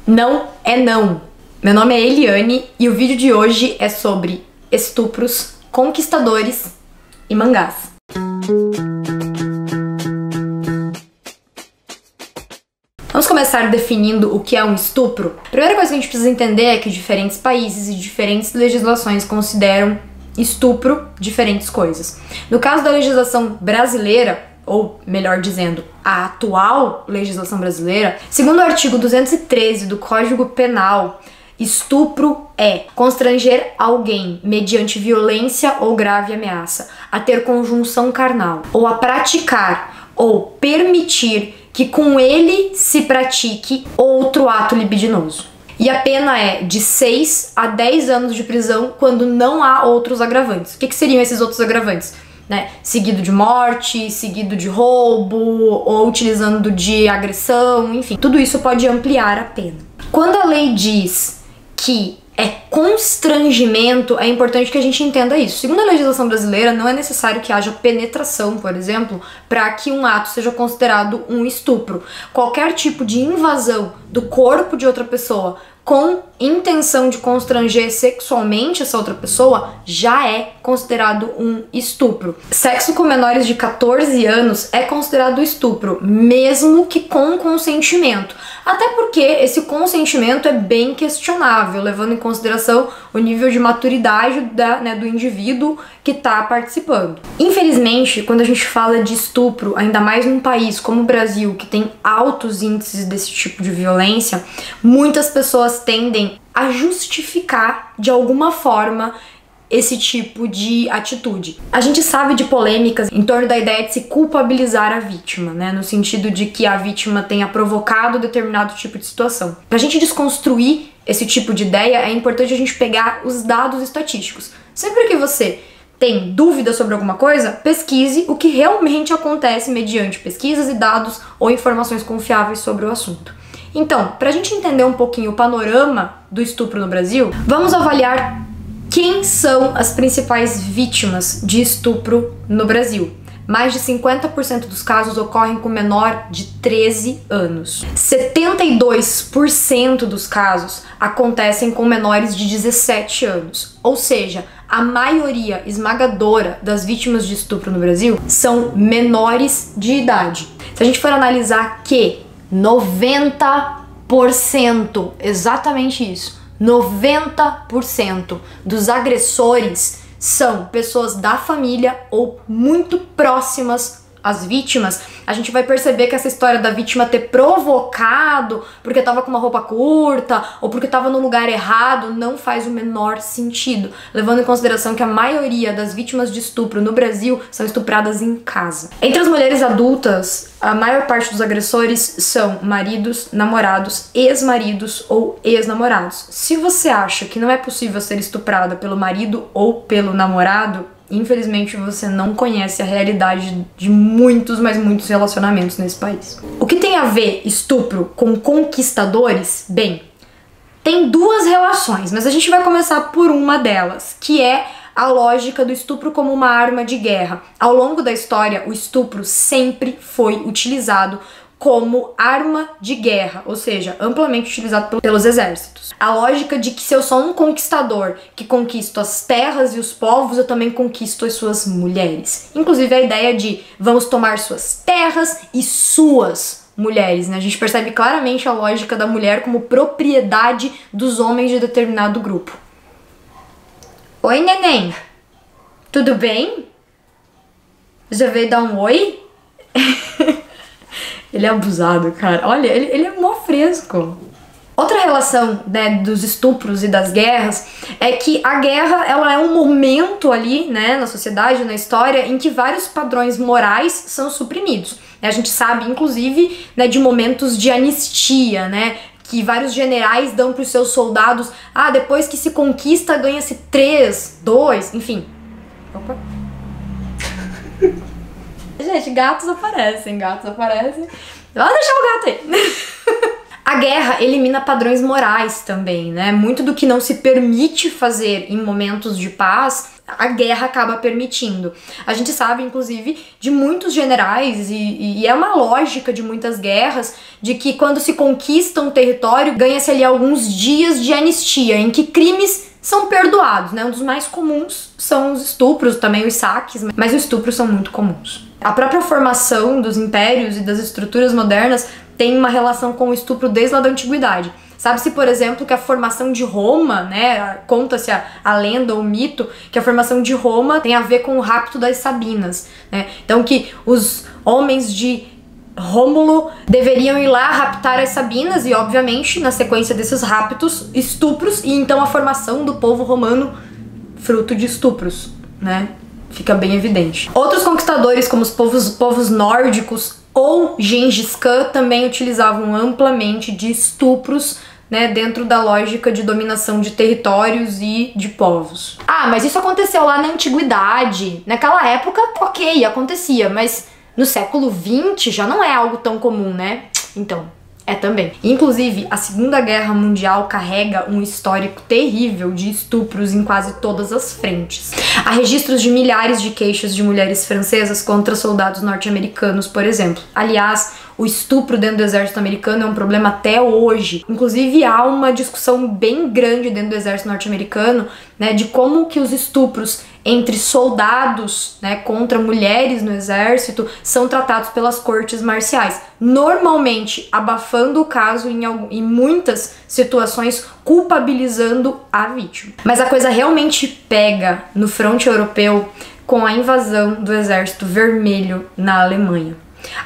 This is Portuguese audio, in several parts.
Não é não. Meu nome é Eliane e o vídeo de hoje é sobre estupros, conquistadores e mangás. Vamos começar definindo o que é um estupro? A primeira coisa que a gente precisa entender é que diferentes países e diferentes legislações consideram estupro diferentes coisas. No caso da legislação brasileira, ou melhor dizendo, a atual legislação brasileira, segundo o artigo 213 do Código Penal, estupro é constranger alguém mediante violência ou grave ameaça a ter conjunção carnal, ou a praticar ou permitir que com ele se pratique outro ato libidinoso. E a pena é de 6 a 10 anos de prisão quando não há outros agravantes. O que seriam esses outros agravantes? Seguido de morte, seguido de roubo, ou utilizando de agressão, enfim. Tudo isso pode ampliar a pena. Quando a lei diz que é constrangimento, é importante que a gente entenda isso. Segundo a legislação brasileira, não é necessário que haja penetração, por exemplo, para que um ato seja considerado um estupro. Qualquer tipo de invasão do corpo de outra pessoa com intenção de constranger sexualmente essa outra pessoa já é considerado um estupro. Sexo com menores de 14 anos é considerado estupro, mesmo que com consentimento. Até porque esse consentimento é bem questionável, levando em consideração o nível de maturidade do indivíduo que está participando. Infelizmente, quando a gente fala de estupro, ainda mais num país como o Brasil, que tem altos índices desse tipo de violência, muitas pessoas tendem a justificar de alguma forma esse tipo de atitude. A gente sabe de polêmicas em torno da ideia de se culpabilizar a vítima, no sentido de que a vítima tenha provocado determinado tipo de situação. Pra gente desconstruir esse tipo de ideia, é importante a gente pegar os dados estatísticos. Sempre que você tem dúvida sobre alguma coisa, pesquise o que realmente acontece mediante pesquisas e dados ou informações confiáveis sobre o assunto. Então, pra gente entender um pouquinho o panorama do estupro no Brasil, vamos avaliar quem são as principais vítimas de estupro no Brasil. Mais de 50% dos casos ocorrem com menor de 13 anos. 72% dos casos acontecem com menores de 17 anos. Ou seja, a maioria esmagadora das vítimas de estupro no Brasil são menores de idade. Se a gente for analisar que 90%, exatamente isso, 90% dos agressores são pessoas da família ou muito próximas às vítimas, a gente vai perceber que essa história da vítima ter provocado porque tava com uma roupa curta ou porque tava no lugar errado não faz o menor sentido, levando em consideração que a maioria das vítimas de estupro no Brasil são estupradas em casa. Entre as mulheres adultas, a maior parte dos agressores são maridos, namorados, ex-maridos ou ex-namorados. Se você acha que não é possível ser estuprada pelo marido ou pelo namorado, infelizmente você não conhece a realidade de muitos, mas muitos relacionamentos nesse país. O que tem a ver estupro com conquistadores? Bem, tem duas relações, mas a gente vai começar por uma delas, que é a lógica do estupro como uma arma de guerra. Ao longo da história, o estupro sempre foi utilizado como arma de guerra, ou seja, amplamente utilizado pelos exércitos. A lógica de que se eu sou um conquistador que conquisto as terras e os povos, eu também conquisto as suas mulheres. Inclusive a ideia de vamos tomar suas terras e suas mulheres, A gente percebe claramente a lógica da mulher como propriedade dos homens de determinado grupo. Oi, neném! Tudo bem? Já veio dar um oi? Ele é abusado, cara. Olha, ele é mó fresco. Outra relação, dos estupros e das guerras é que a guerra, ela é um momento ali, na sociedade, na história, em que vários padrões morais são suprimidos. A gente sabe, inclusive, de momentos de anistia, que vários generais dão para os seus soldados, depois que se conquista, ganha-se 3, 2, enfim. Opa. Gente, gatos aparecem. Vamos deixar o gato aí. A guerra elimina padrões morais também, Muito do que não se permite fazer em momentos de paz a guerra acaba permitindo. A gente sabe, inclusive, de muitos generais, e é uma lógica de muitas guerras, de que quando se conquista um território, ganha-se ali alguns dias de anistia, em que crimes são perdoados, né? Um dos mais comuns são os estupros, também os saques, mas os estupros são muito comuns. A própria formação dos impérios e das estruturas modernas tem uma relação com o estupro desde lá da antiguidade. Sabe-se, por exemplo, que a formação de Roma, né, conta-se a lenda ou o mito, que a formação de Roma tem a ver com o rapto das Sabinas, né? Então que os homens de Rômulo deveriam ir lá raptar as Sabinas e, obviamente, na sequência desses raptos, estupros, e então a formação do povo romano fruto de estupros, né? Fica bem evidente. Outros conquistadores, como os povos nórdicos ou Gengis Khan, também utilizavam amplamente de estupros, né, dentro da lógica de dominação de territórios e de povos. Ah, mas isso aconteceu lá na antiguidade. Naquela época, ok, acontecia, mas no século XX já não é algo tão comum, né? Então, é também. Inclusive, a Segunda Guerra Mundial carrega um histórico terrível de estupros em quase todas as frentes. Há registros de milhares de queixas de mulheres francesas contra soldados norte-americanos, por exemplo. Aliás, o estupro dentro do exército americano é um problema até hoje. Inclusive, há uma discussão bem grande dentro do exército norte-americano, né, de como que os estupros entre soldados, né, contra mulheres no exército são tratados pelas cortes marciais. Normalmente, abafando o caso em muitas situações, culpabilizando a vítima. Mas a coisa realmente pega no fronte europeu com a invasão do Exército Vermelho na Alemanha.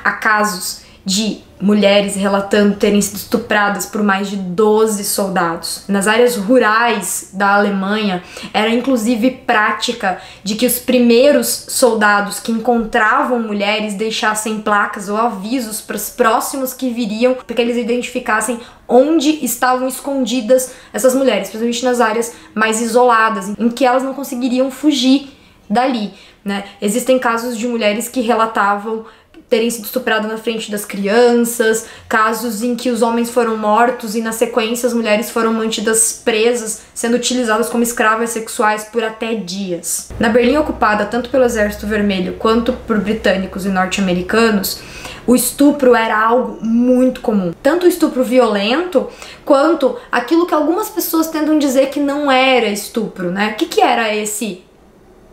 Há casos de mulheres relatando terem sido estupradas por mais de 12 soldados. Nas áreas rurais da Alemanha, era inclusive prática de que os primeiros soldados que encontravam mulheres deixassem placas ou avisos para os próximos que viriam, para que eles identificassem onde estavam escondidas essas mulheres, principalmente nas áreas mais isoladas, em que elas não conseguiriam fugir dali, né? Existem casos de mulheres que relatavam terem sido estupradas na frente das crianças, casos em que os homens foram mortos e na sequência as mulheres foram mantidas presas, sendo utilizadas como escravas sexuais por até dias. Na Berlim ocupada tanto pelo Exército Vermelho quanto por britânicos e norte-americanos, o estupro era algo muito comum. Tanto o estupro violento, quanto aquilo que algumas pessoas tentam dizer que não era estupro, né? O que era esse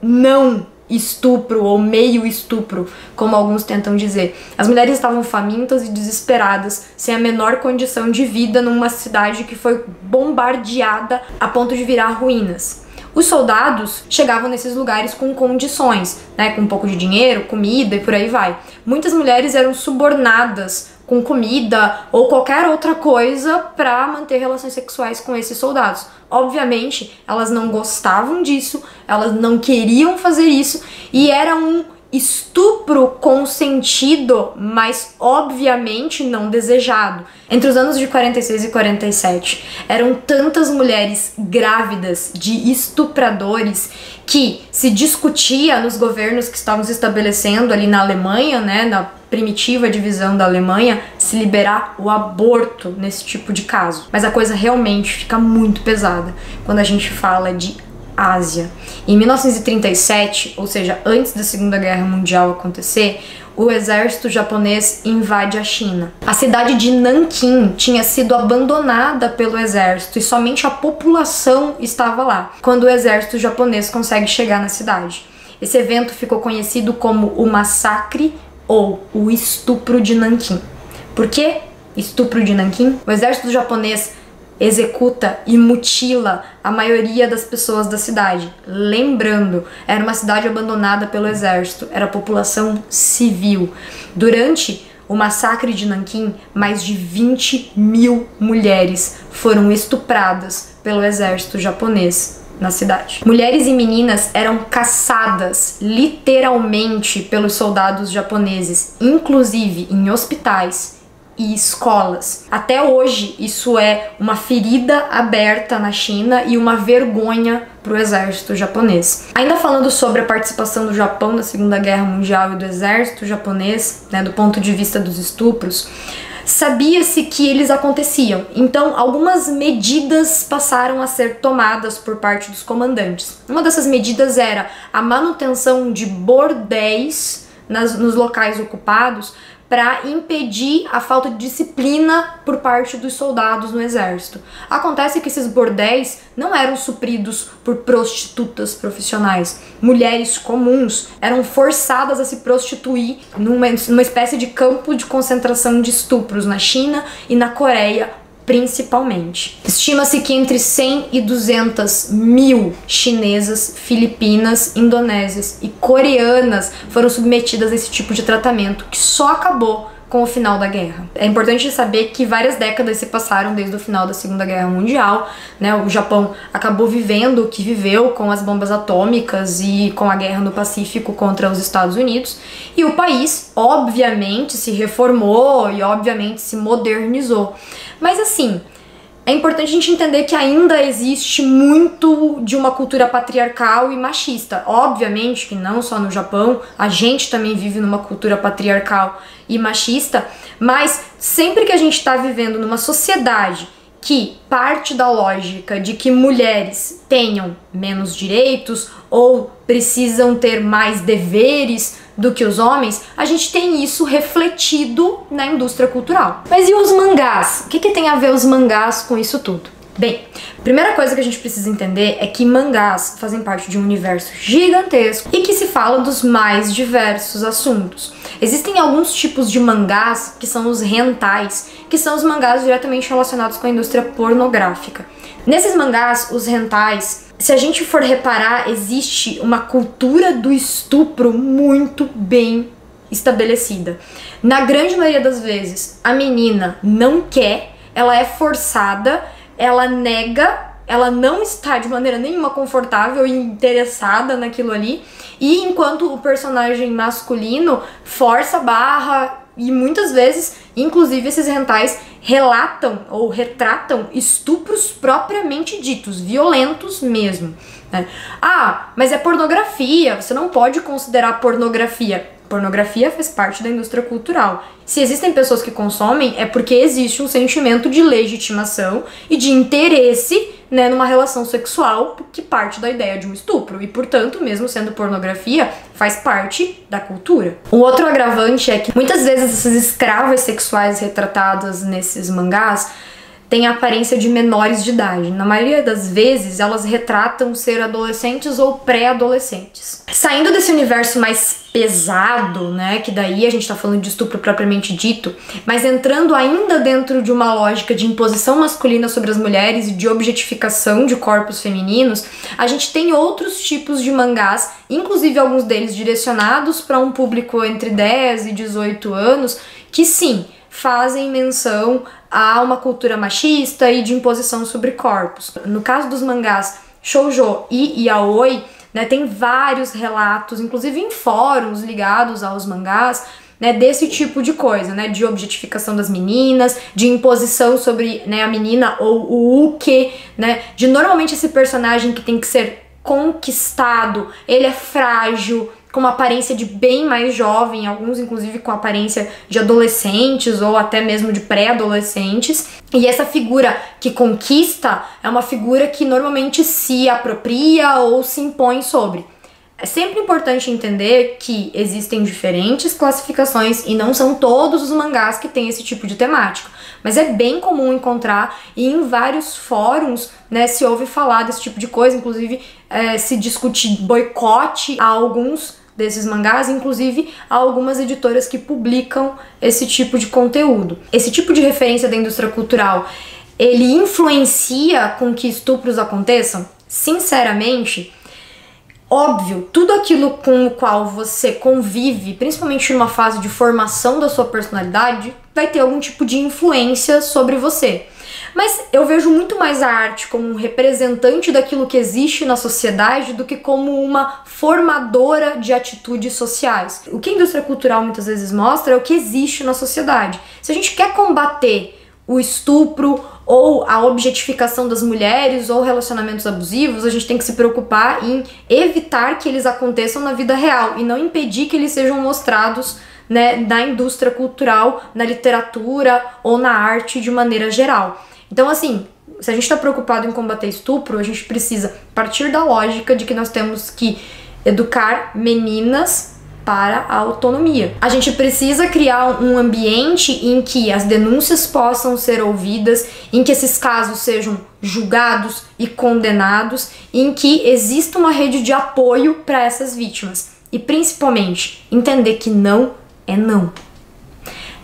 não estupro ou meio estupro, como alguns tentam dizer? As mulheres estavam famintas e desesperadas, sem a menor condição de vida numa cidade que foi bombardeada a ponto de virar ruínas. Os soldados chegavam nesses lugares com condições, né, com um pouco de dinheiro, comida e por aí vai. Muitas mulheres eram subornadas com comida ou qualquer outra coisa para manter relações sexuais com esses soldados. Obviamente, elas não gostavam disso, elas não queriam fazer isso e era um estupro consentido, mas obviamente não desejado. Entre os anos de 46 e 47, eram tantas mulheres grávidas de estupradores que se discutia nos governos que estavam se estabelecendo ali na Alemanha, né, na primitiva divisão da Alemanha, se liberar o aborto nesse tipo de caso. Mas a coisa realmente fica muito pesada quando a gente fala de Ásia. Em 1937, ou seja, antes da Segunda Guerra Mundial acontecer, o exército japonês invade a China. A cidade de Nanquim tinha sido abandonada pelo exército e somente a população estava lá, quando o exército japonês consegue chegar na cidade. Esse evento ficou conhecido como o Massacre ou o Estupro de Nanquim. Por que Estupro de Nanquim? O exército japonês executa e mutila a maioria das pessoas da cidade. Lembrando, era uma cidade abandonada pelo exército, era população civil. Durante o massacre de Nanquim, mais de 20 mil mulheres foram estupradas pelo exército japonês na cidade. Mulheres e meninas eram caçadas literalmente pelos soldados japoneses, inclusive em hospitais e escolas. Até hoje, isso é uma ferida aberta na China e uma vergonha para o exército japonês. Ainda falando sobre a participação do Japão na Segunda Guerra Mundial e do exército japonês, né, do ponto de vista dos estupros, sabia-se que eles aconteciam. Então, algumas medidas passaram a ser tomadas por parte dos comandantes. Uma dessas medidas era a manutenção de bordéis nos locais ocupados para impedir a falta de disciplina por parte dos soldados no exército. Acontece que esses bordéis não eram supridos por prostitutas profissionais. Mulheres comuns eram forçadas a se prostituir numa espécie de campo de concentração de estupros na China e na Coreia, principalmente. Estima-se que entre 100 e 200 mil chinesas, filipinas, indonésias e coreanas foram submetidas a esse tipo de tratamento, que só acabou com o final da guerra. É importante saber que várias décadas se passaram desde o final da Segunda Guerra Mundial, né? O Japão acabou vivendo o que viveu com as bombas atômicas e com a guerra no Pacífico contra os Estados Unidos, e o país, obviamente, se reformou e, obviamente, se modernizou. Mas, assim, é importante a gente entender que ainda existe muito de uma cultura patriarcal e machista. Obviamente que não só no Japão, a gente também vive numa cultura patriarcal e machista, mas sempre que a gente está vivendo numa sociedade que parte da lógica de que mulheres tenham menos direitos ou precisam ter mais deveres do que os homens, a gente tem isso refletido na indústria cultural. Mas e os mangás? O que tem a ver os mangás com isso tudo? Bem, a primeira coisa que a gente precisa entender é que mangás fazem parte de um universo gigantesco e que se fala dos mais diversos assuntos. Existem alguns tipos de mangás que são os hentais, que são os mangás diretamente relacionados com a indústria pornográfica. Nesses mangás, os hentais, se a gente for reparar, existe uma cultura do estupro muito bem estabelecida. Na grande maioria das vezes, a menina não quer, ela é forçada, ela nega, ela não está de maneira nenhuma confortável e interessada naquilo ali, e enquanto o personagem masculino força a barra, e muitas vezes, inclusive, esses hentais relatam ou retratam estupros propriamente ditos, violentos mesmo, né? Ah, mas é pornografia, você não pode considerar pornografia. Pornografia faz parte da indústria cultural. Se existem pessoas que consomem, é porque existe um sentimento de legitimação e de interesse, né, numa relação sexual que parte da ideia de um estupro. E, portanto, mesmo sendo pornografia, faz parte da cultura. Um outro agravante é que muitas vezes essas escravas sexuais retratadas nesses mangás têm a aparência de menores de idade. Na maioria das vezes, elas retratam ser adolescentes ou pré-adolescentes. Saindo desse universo mais pesado, né, que daí a gente tá falando de estupro propriamente dito, mas entrando ainda dentro de uma lógica de imposição masculina sobre as mulheres e de objetificação de corpos femininos, a gente tem outros tipos de mangás, inclusive alguns deles direcionados para um público entre 10 e 18 anos, que sim, fazem menção a uma cultura machista e de imposição sobre corpos. No caso dos mangás shoujo e yaoi, né, tem vários relatos, inclusive em fóruns ligados aos mangás, né, desse tipo de coisa, né, de objetificação das meninas, de imposição sobre, né, a menina ou o uke, né, de normalmente esse personagem que tem que ser conquistado, ele é frágil, com uma aparência de bem mais jovem, alguns inclusive com aparência de adolescentes ou até mesmo de pré-adolescentes. E essa figura que conquista é uma figura que normalmente se apropria ou se impõe sobre. É sempre importante entender que existem diferentes classificações e não são todos os mangás que têm esse tipo de temática. Mas é bem comum encontrar e em vários fóruns, né, se ouve falar desse tipo de coisa, inclusive se discute boicote a alguns desses mangás, inclusive a algumas editoras que publicam esse tipo de conteúdo. Esse tipo de referência da indústria cultural, ele influencia com que estupros aconteçam? Sinceramente, óbvio, tudo aquilo com o qual você convive, principalmente numa fase de formação da sua personalidade, vai ter algum tipo de influência sobre você. Mas eu vejo muito mais a arte como um representante daquilo que existe na sociedade do que como uma formadora de atitudes sociais. O que a indústria cultural muitas vezes mostra é o que existe na sociedade. Se a gente quer combater o estupro ou a objetificação das mulheres ou relacionamentos abusivos, a gente tem que se preocupar em evitar que eles aconteçam na vida real e não impedir que eles sejam mostrados né, na indústria cultural, na literatura ou na arte de maneira geral. Então, assim, se a gente está preocupado em combater estupro, a gente precisa partir da lógica de que nós temos que educar meninas para a autonomia. A gente precisa criar um ambiente em que as denúncias possam ser ouvidas, em que esses casos sejam julgados e condenados, em que exista uma rede de apoio para essas vítimas. E principalmente, entender que não é não.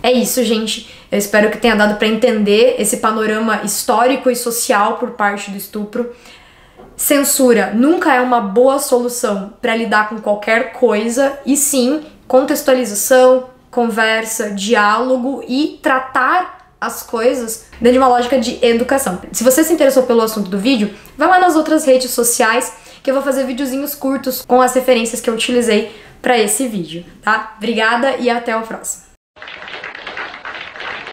É isso, gente. Eu espero que tenha dado para entender esse panorama histórico e social por parte do estupro. Censura nunca é uma boa solução para lidar com qualquer coisa, e sim contextualização, conversa, diálogo e tratar as coisas dentro de uma lógica de educação. Se você se interessou pelo assunto do vídeo, vai lá nas outras redes sociais que eu vou fazer videozinhos curtos com as referências que eu utilizei para esse vídeo, tá? Obrigada e até o próximo.